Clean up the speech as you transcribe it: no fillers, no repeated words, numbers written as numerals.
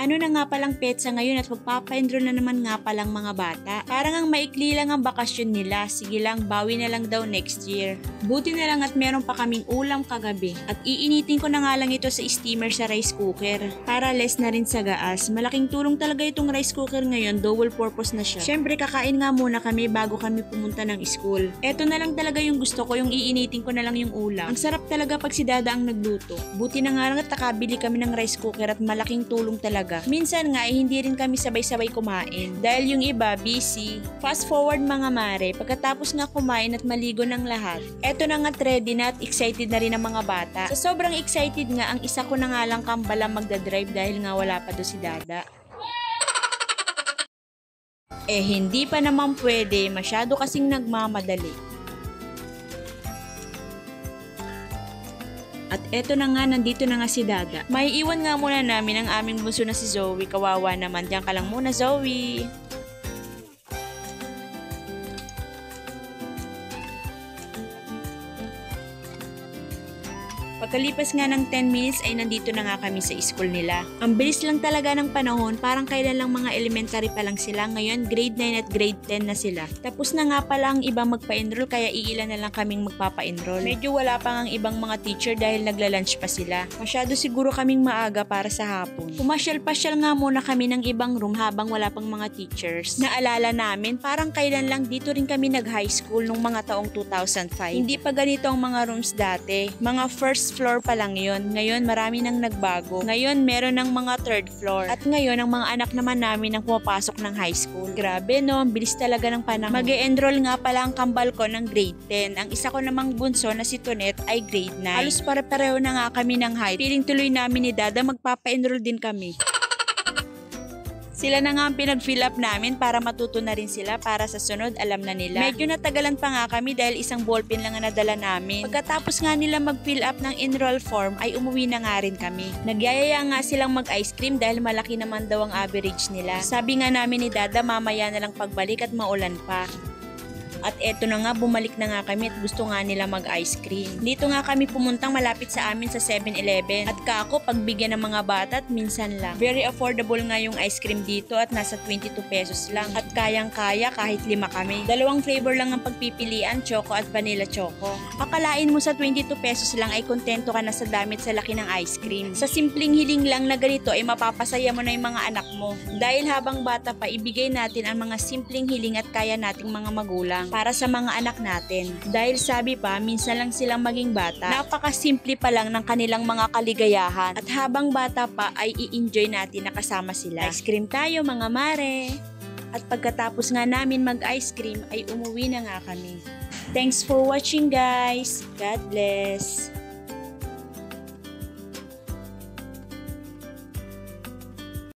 Ano na nga palang petsa ngayon at magpapa-enroll na naman nga palang mga bata. Parang ang maikli lang ang bakasyon nila. Sige lang, bawi na lang daw next year. Buti na lang at meron pa kaming ulam kagabi. At iinitin ko na nga lang ito sa steamer sa rice cooker. Para less na rin sa gaas. Malaking tulong talaga itong rice cooker ngayon, double purpose na siya. Syempre kakain nga muna kami bago kami pumunta ng school. Eto na lang talaga yung gusto ko, yung iinitin ko na lang yung ulam. Ang sarap talaga pag si Dada ang nagluto. Buti na nga lang at nakabili kami ng rice cooker at malaking tulong talaga. Minsan nga hindi rin kami sabay-sabay kumain dahil yung iba busy. Fast forward mga mare, pagkatapos nga kumain at maligo ng lahat, eto na nga ready na at excited na rin ang mga bata. Sa sobrang excited nga, ang isa ko na nga lang kambala magdadrive dahil nga wala pa do si Dada. Hindi pa naman pwede, masyado kasing nagmamadali. At eto na nga, nandito na nga si Dada. May iwan nga muna namin ang aming bunso na si Zoe. Kawawa naman. Diyan ka lang muna, Zoe. Pagkalipas nga ng 10 minutes ay nandito na nga kami sa school nila. Ang bilis lang talaga ng panahon, parang kailan lang mga elementary pa lang sila. Ngayon grade 9 at grade 10 na sila. Tapos na nga pala ang iba magpa-enroll kaya iilan na lang kaming magpapa-enroll. Medyo wala pa ang ibang mga teacher dahil nagla-lunch pa sila. Masyado siguro kaming maaga para sa hapon. Pumasyal-pasyal nga muna kami ng ibang room habang wala pang mga teachers. Naalala namin parang kailan lang dito rin kami nag-high school nung mga taong 2005. Hindi pa ganito ang mga rooms dati. Mga first floor pa lang yun. Ngayon marami nang nagbago. Ngayon meron ng mga third floor. At ngayon ang mga anak naman namin ang pumapasok ng high school. Grabe no, ang bilis talaga ng panahon. Mag-e-enroll nga pala ang kambal ko ng grade 10. Ang isa ko namang bunso na si Tonet ay grade 9. Halos pare-pareho na nga kami ng height. Piling tuloy namin ni Dada magpapa-enroll din kami. Sila na nga ang pinag-fill up namin para matuto na rin sila para sa sunod alam na nila. Medyo natagalan pa nga kami dahil isang ballpen lang ang nadala namin. Pagkatapos nga nila mag-fill up ng enroll form ay umuwi na nga rin kami. Nagyayaya nga silang mag-ice cream dahil malaki naman daw ang average nila. Sabi nga namin ni Dada mamaya na lang pagbalik at maulan pa. At eto na nga, bumalik na nga kami at gusto nga nila mag-ice cream. Dito nga kami pumuntang malapit sa amin sa 7-Eleven. At kako, pagbigyan ng mga bata at minsan lang. Very affordable nga yung ice cream dito at nasa 22 pesos lang. At kayang-kaya kahit 5 kami. Dalawang flavor lang ang pagpipilian, choco at vanilla choco. Akalain mo sa 22 pesos lang ay kontento ka na sa damit sa laki ng ice cream. Sa simpleng hiling lang na ganito ay mapapasaya mo na yung mga anak mo. Dahil habang bata pa, ibigay natin ang mga simpleng hiling at kaya nating mga magulang para sa mga anak natin. Dahil sabi pa, minsan lang silang maging bata. Napakasimple pa lang ng kanilang mga kaligayahan. At habang bata pa ay i-enjoy natin na kasama sila. Ice cream tayo mga mare! At pagkatapos nga namin mag-ice cream ay umuwi na nga kami. Thanks for watching guys! God bless!